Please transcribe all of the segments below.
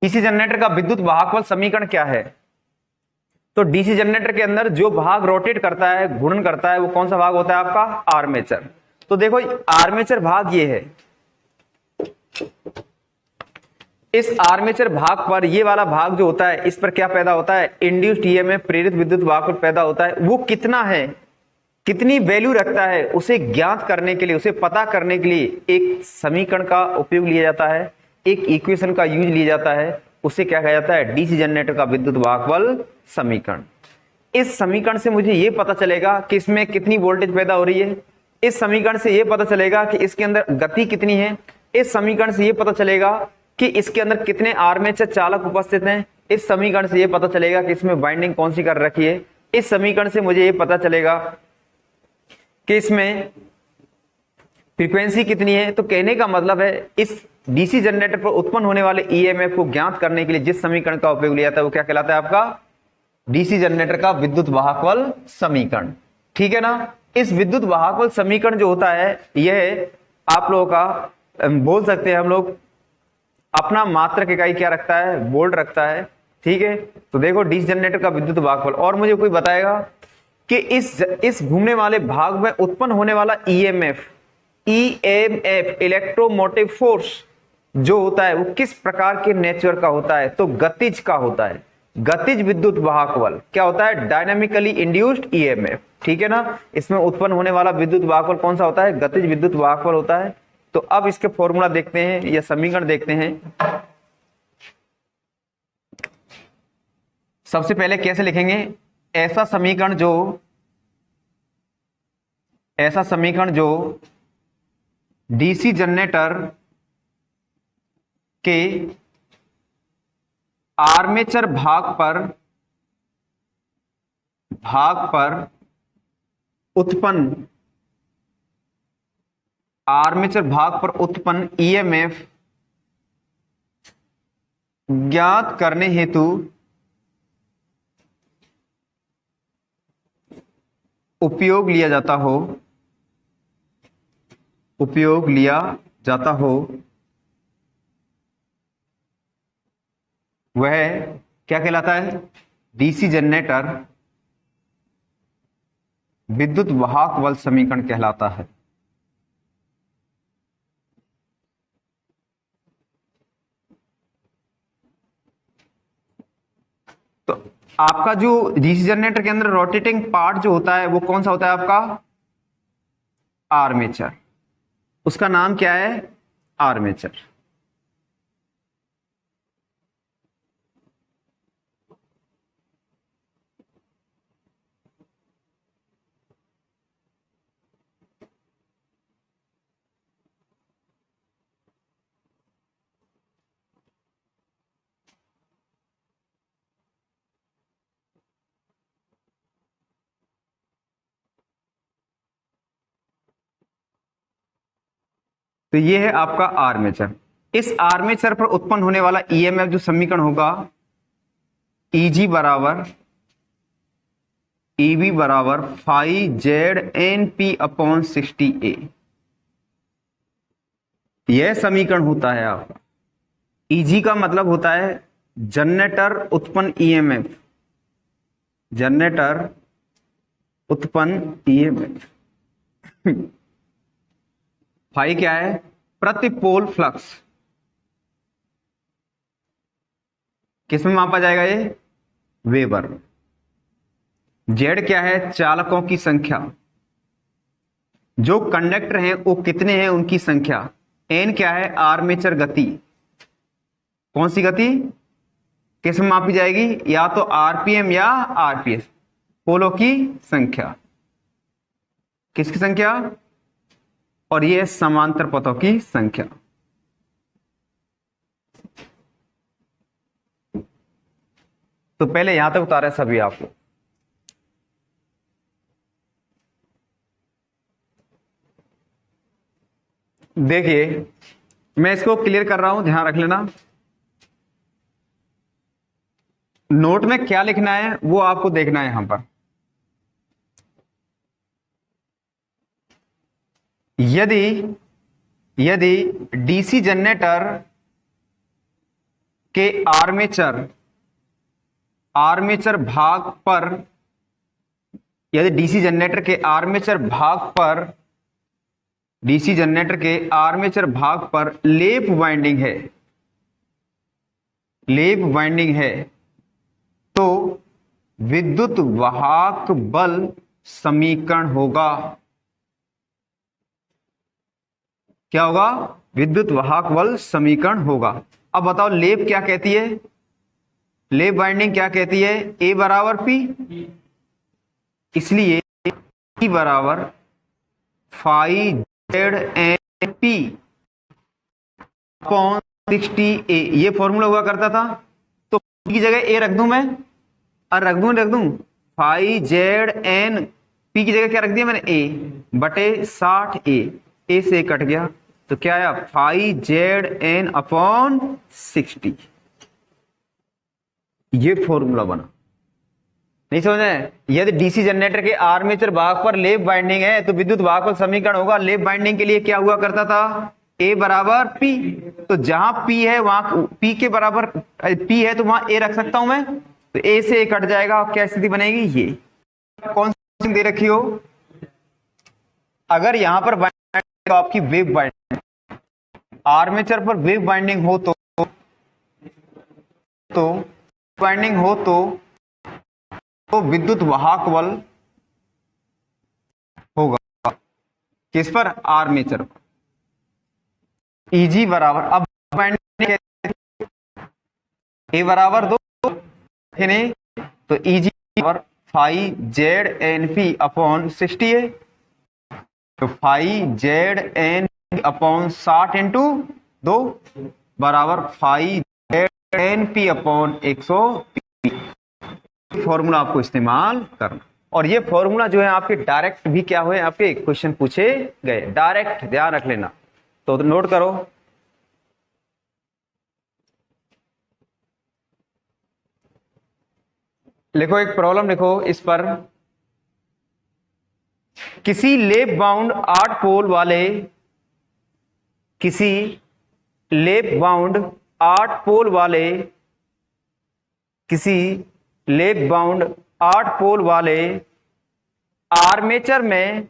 DC generator का विद्युत वाहक बल समीकरण क्या है? तो डीसी जनरेटर के अंदर जो भाग रोटेट करता है, घूर्णन करता है, वो कौन सा भाग होता है आपका? आर्मेचर। तो देखो आर्मेचर भाग ये है, इस आर्मेचर भाग पर ये वाला भाग जो होता है, इस पर क्या पैदा होता है? इंड्यूस्ड ईएमएफ, प्रेरित विद्युत वाहक पैदा होता है। वो कितना है, कितनी वैल्यू रखता है, उसे ज्ञात करने के लिए, उसे पता करने के लिए एक समीकरण का उपयोग लिया जाता है, एक इक्वेशन का यूज लिया जाता है। उसे क्या कहा जाता है? डीसी जनरेटर का विद्युत वाहक बल समीकरण। इस समीकरण से मुझे यह पता चलेगा कि इसमें कितनी वोल्टेज पैदा हो रही है। इस समीकरण से यह पता चलेगा कि इसके अंदर गति कितनी है। इस समीकरण से यह पता चलेगा कि इसके अंदर कितने आर्मेचर चालक उपस्थित हैं। इस समीकरण से यह पता चलेगा कि इसमें वाइंडिंग कौन सी कर रखी है। इस समीकरण से मुझे यह पता चलेगा कि इसमें फ्रीक्वेंसी कितनी है। तो कहने का मतलब है, इस डीसी जनरेटर पर उत्पन्न होने वाले ईएमएफ को ज्ञात करने के लिए जिस समीकरण का उपयोग लिया जाता है वो क्या कहलाता है? आपका डीसी जनरेटर का विद्युत वाहक बल समीकरण। ठीक है ना? इस विद्युत वाहक बल समीकरण जो होता है, यह आप लोगों का बोल सकते हैं हम लोग अपना मात्रक इकाई क्या रखता है? वोल्ट रखता है। ठीक है, तो देखो डीसी जनरेटर का विद्युत वाहक बल। और मुझे कोई बताएगा कि इस घूमने वाले भाग में उत्पन्न होने वाला ईएमएफ, इलेक्ट्रोमोटिव फोर्स जो होता है, वो किस प्रकार के नेचर का होता है? तो गतिज का होता है। गतिज विद्युत वाहक बल क्या होता है? Dynamically induced EMF. ठीक है ना? इसमें उत्पन्न होने वाला विद्युत वाहक बल कौन सा होता है? गतिज विद्युत वाहक बल होता है। तो अब इसके फॉर्मूला देखते हैं या समीकरण देखते हैं। सबसे पहले कैसे लिखेंगे? ऐसा समीकरण जो डीसी जनरेटर के आर्मेचर भाग पर उत्पन्न ईएमएफ ज्ञात करने हेतु उपयोग लिया जाता हो वह क्या कहलाता है? डीसी जनरेटर विद्युत वाहक बल समीकरण कहलाता है। तो आपका जो डीसी जनरेटर के अंदर रोटेटिंग पार्ट जो होता है, वो कौन सा होता है आपका? आर्मेचर। उसका नाम क्या है? आर्मेचर। तो ये है आपका आर्मेचर। इस आर्मेचर पर उत्पन्न होने वाला ईएमएफ जो समीकरण होगा, ईजी बराबर ईबी बराबर phi Z N P upon 60A। यह समीकरण होता है आपका। ईजी का मतलब होता है जनरेटर उत्पन्न ईएमएफ, जनरेटर उत्पन्न ईएमएफ। फाई क्या है? प्रति पोल फ्लक्स। किसमें मापा जाएगा? ये वेबर। जेड क्या है? चालकों की संख्या। जो कंडक्टर हैं वो कितने हैं, उनकी संख्या। एन क्या है? आर्मेचर गति। कौन सी गति? किसमें मापी जाएगी? या तो आरपीएम या आरपीएस। पोलों की संख्या। किसकी संख्या? और ये समांतर पथों की संख्या। तो पहले यहां तक उतारे सभी आपको। देखिए मैं इसको क्लियर कर रहा हूं, ध्यान रख लेना। नोट में क्या लिखना है वो आपको देखना है यहां पर। यदि डीसी जनरेटर के आर्मेचर भाग पर, यदि डीसी जनरेटर के आर्मेचर भाग पर लेप वाइंडिंग है तो विद्युत वाहक बल समीकरण होगा। क्या होगा? विद्युत वाहक बल समीकरण होगा। अब बताओ लेप क्या कहती है? लेप वाइंडिंग क्या कहती है? ए बराबर पी, इसलिए E बराबर phi Z N P upon 60A, ये फॉर्मूला हुआ करता था। तो P की जगह ए रख दूं मैं, और रख दूं फाई जेड एन पी की जगह क्या रख दिया मैंने? ए बटे 60A, ए से कट गया तो क्या आया? Phi Z N upon 60। ये फॉर्मूला बना। नहीं समझ में? यदि डीसी जनरेटर के आर्मेचर भाग पर लेप बाइंडिंग है तो विद्युत वाहक बल समीकरण होगा। लेप बाइंडिंग के लिए क्या हुआ करता था? ए बराबर पी। तो जहां पी है वहां पी के बराबर पी है तो वहां ए रख सकता हूं मैं, तो ए से ए कट जाएगा। क्या स्थिति बनेगी? ये कौन सी दे रखी हो? अगर यहां पर तो आपकी वेव बाइंडिंग, आर्मेचर पर वेव बाइंडिंग हो तो विद्युत वाहक बल होगा किस पर? आर्मेचर पर। Eg बराबर, अब बाइंडिंग ए बराबर 2 नहीं तो Eg बराबर phi Z N P upon 60A, तो phi Z N upon 60 into 2 बराबर phi Z N P upon 100। Formula आपको इस्तेमाल करना, और ये फॉर्मूला जो है आपके डायरेक्ट भी क्या हुए, आपके क्वेश्चन पूछे गए डायरेक्ट, ध्यान रख लेना। तो नोट करो, लिखो एक प्रॉब्लम लिखो इस पर। किसी लेप बाउंड 8 पोल वाले, किसी लेप बाउंड 8 पोल वाले, किसी लेप बाउंड 8 पोल वाले आर्मेचर में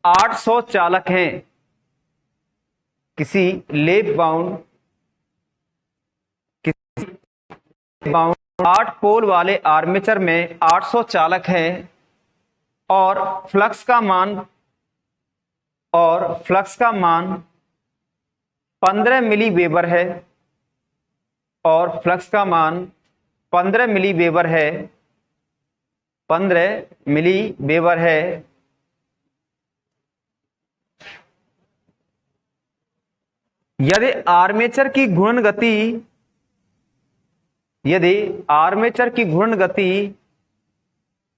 800 चालक हैं। किसी लेप बाउंड 8 पोल वाले आर्मेचर में 800 चालक हैं और फ्लक्स का मान 15 मिली वेबर है, और फ्लक्स का मान 15 मिली वेबर है, 15 मिली वेबर है। यदि आर्मेचर की घूर्णन गति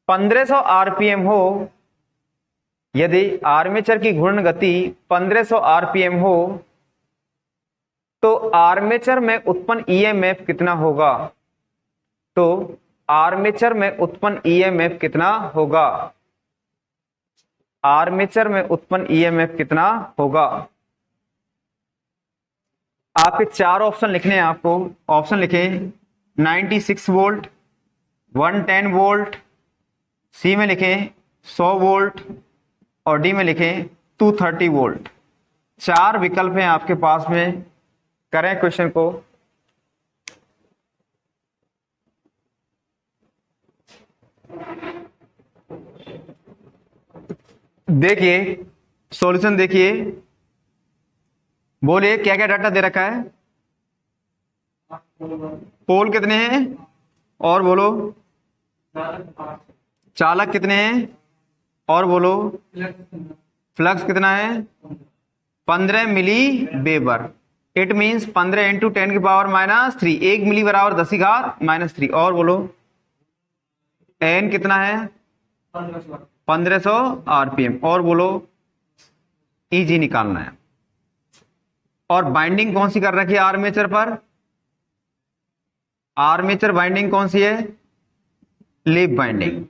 1500 आरपीएम हो, यदि आर्मेचर की घूर्णन गति 1500 आरपीएम हो तो आर्मेचर में उत्पन्न ईएमएफ कितना होगा? तो आर्मेचर में उत्पन्न ईएमएफ कितना होगा? आर्मेचर में उत्पन्न ईएमएफ कितना होगा? आपके 4 ऑप्शन लिखने हैं आपको। ऑप्शन लिखें 96 वोल्ट, 110 वोल्ट, सी में लिखें 100 वोल्ट और डी में लिखें 230 वोल्ट। 4 विकल्प हैं आपके पास में। करें क्वेश्चन को। देखिए सॉल्यूशन, देखिए बोलिए क्या क्या डाटा दे रखा है। पोल कितने हैं और बोलो, चालक कितने हैं और बोलो, फ्लक्स कितना है 15 मिली वेबर। इट मीन्स 15 इंटू 10 की पावर -3, 1 मिली बराबर 10 की घात -3। और बोलो एन कितना है 1500 आरपीएम। और बोलो ईजी निकालना है। और बाइंडिंग कौन सी कर रखी है आर्मेचर पर? आर्मेचर बाइंडिंग कौन सी है? लेप बाइंडिंग।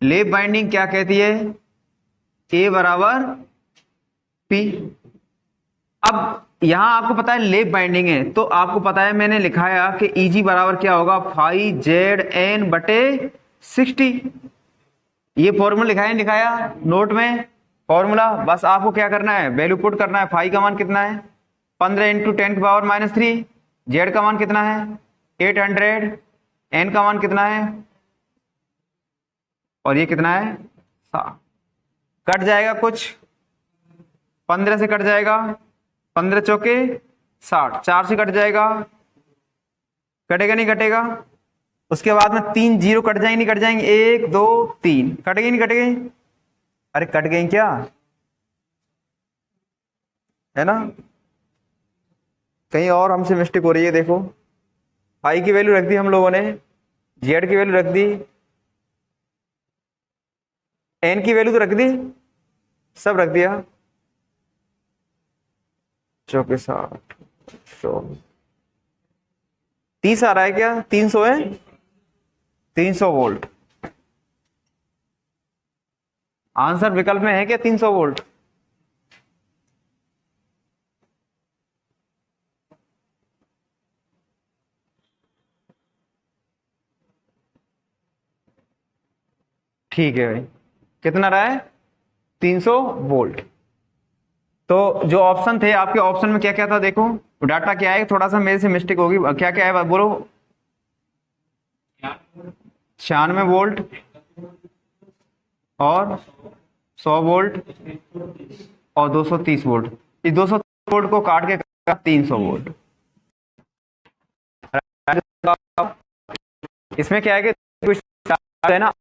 लेप बाइंडिंग क्या कहती है? ए बराबर पी। अब यहां आपको पता है लेग बाइंडिंग है, तो आपको पता है मैंने लिखाया कि Eg बराबर क्या होगा, 5Zn बटे 60। ये फॉर्मूला लिखाया नहीं लिखाया नोट में फॉर्मूला? बस आपको क्या करना है, वैल्यू पुट करना है। फाई का मान कितना है, 15 इंटू 10 की पावर -3। जेड का मान कितना है, 800। एन का मान कितना है, और ये कितना है, 7। कट जाएगा कुछ, 15 से कट जाएगा, 15 चौके 60, 4 से कट जाएगा, कटेगा नहीं कटेगा। उसके बाद में 3 जीरो कट जाएंगे नहीं कट जाएंगे, 1 2 3 कट गई नहीं कट गई, अरे कट गई क्या, है ना? कहीं और हमसे मिस्टेक हो रही है। देखो फाई की वैल्यू रख दी हम लोगों ने, जेड की वैल्यू रख दी, एन की वैल्यू तो रख दी, सब रख दिया। चौके 60, 30 आ रहा है क्या, 300 है, 300 वोल्ट। आंसर विकल्प में है क्या 300 वोल्ट? ठीक है भाई, कितना रहा है, 300 वोल्ट। तो जो ऑप्शन थे आपके, ऑप्शन में क्या क्या था देखो, डाटा क्या है, थोड़ा सा मेरे से मिस्टेक होगी, क्या क्या है बोलो। 96 वोल्ट और 100 वोल्ट और 230 वोल्ट। इस 230 वोल्ट को काट के 300 वोल्ट। इसमें क्या है कि कुछ है ना,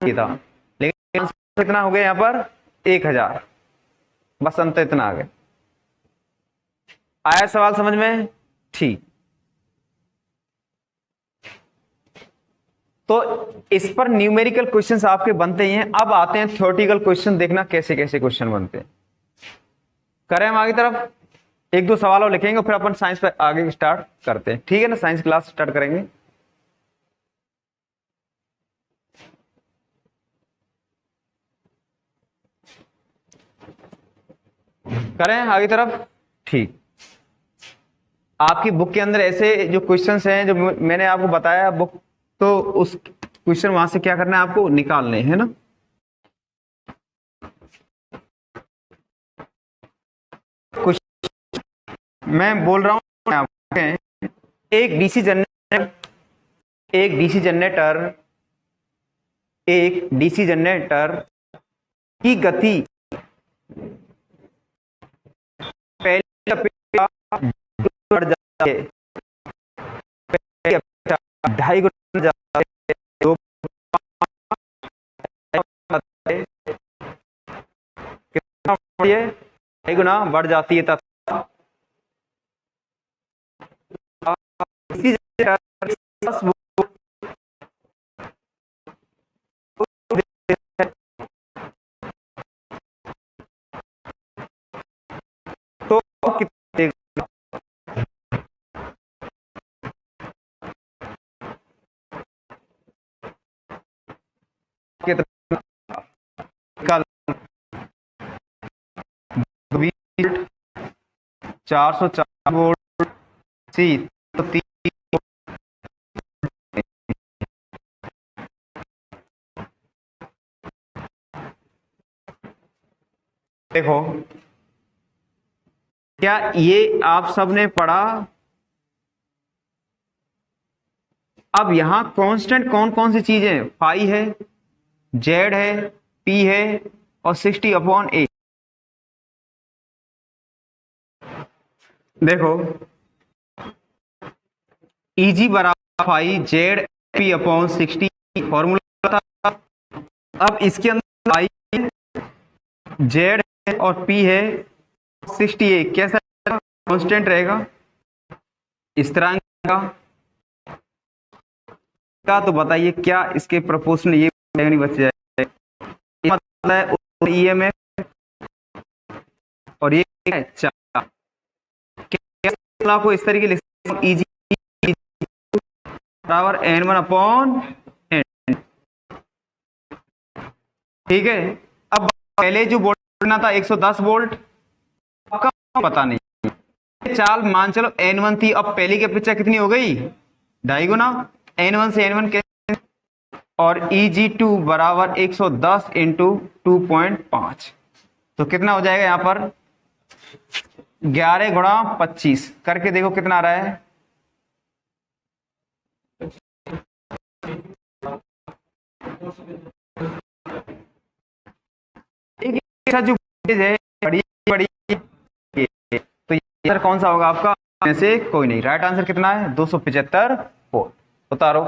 था, लेकिन कितना हो गया यहाँ पर, 1000। बस अंत इतना आ गया। आया सवाल समझ में? ठीक। तो इस पर न्यूमेरिकल क्वेश्चंस आपके बनते ही हैं। अब आते हैं थ्योरेटिकल क्वेश्चन, देखना कैसे कैसे क्वेश्चन बनते हैं। करें हम आगे तरफ, एक दो सवाल और लिखेंगे, फिर अपन साइंस पर आगे स्टार्ट करते हैं, ठीक है ना? साइंस क्लास स्टार्ट करेंगे। करें आगे तरफ, ठीक। आपकी बुक के अंदर ऐसे जो क्वेश्चंस हैं जो मैंने आपको बताया बुक, तो उस क्वेश्चन वहां से क्या करना है आपको, निकालने है ना। कुछ मैं बोल रहा हूं आपको, एक डीसी जनरेटर, एक डीसी जनरेटर, एक डीसी जनरेटर की गति पहले अपेक्षा बढ़ जाती है, पहले अपेक्षा 2.5 गुना जाती है, 2 कितना बढ़ती है, 2.5 गुना बढ़ जाती है। तथा डीसी जनरेटर तो कितने कल 404 वोल्ट सी, तो 3 देखो, क्या ये आप सबने पढ़ा? अब यहां कांस्टेंट कौन कौन सी चीजें, फाई है, जेड है, पी है और 60/8। देखो Eg बराबर phi Z P upon 60 formula था। अब इसके अंदर फाई जेड है और पी है 68, कैसा कांस्टेंट रहेगा, स्थिरांक का। तो बताइए क्या इसके प्रोपोर्शनल ये नहीं बच जाए, मतलब है ईएमएफ और ये है 4। को इस तरीके लिख सकते हैं, Eg बराबर N1/N। ठीक है। अब पहले जो वोल्ट था 110 वोल्ट, आपका पता नहीं, चाल मान चलो n1 थी, अब पहली की अपेक्षा कितनी हो गई, 2.5 गुना, n1 से n1 के, और Eg2 बराबर 110 इंटू 2.5, तो कितना हो जाएगा यहां पर 11 गुणा 25 करके देखो कितना आ रहा है। एक जो है बड़ी बड़ी, तो ये कौन सा होगा आपका, में से कोई नहीं। राइट आंसर कितना है 275 वोल्ट। उतारो।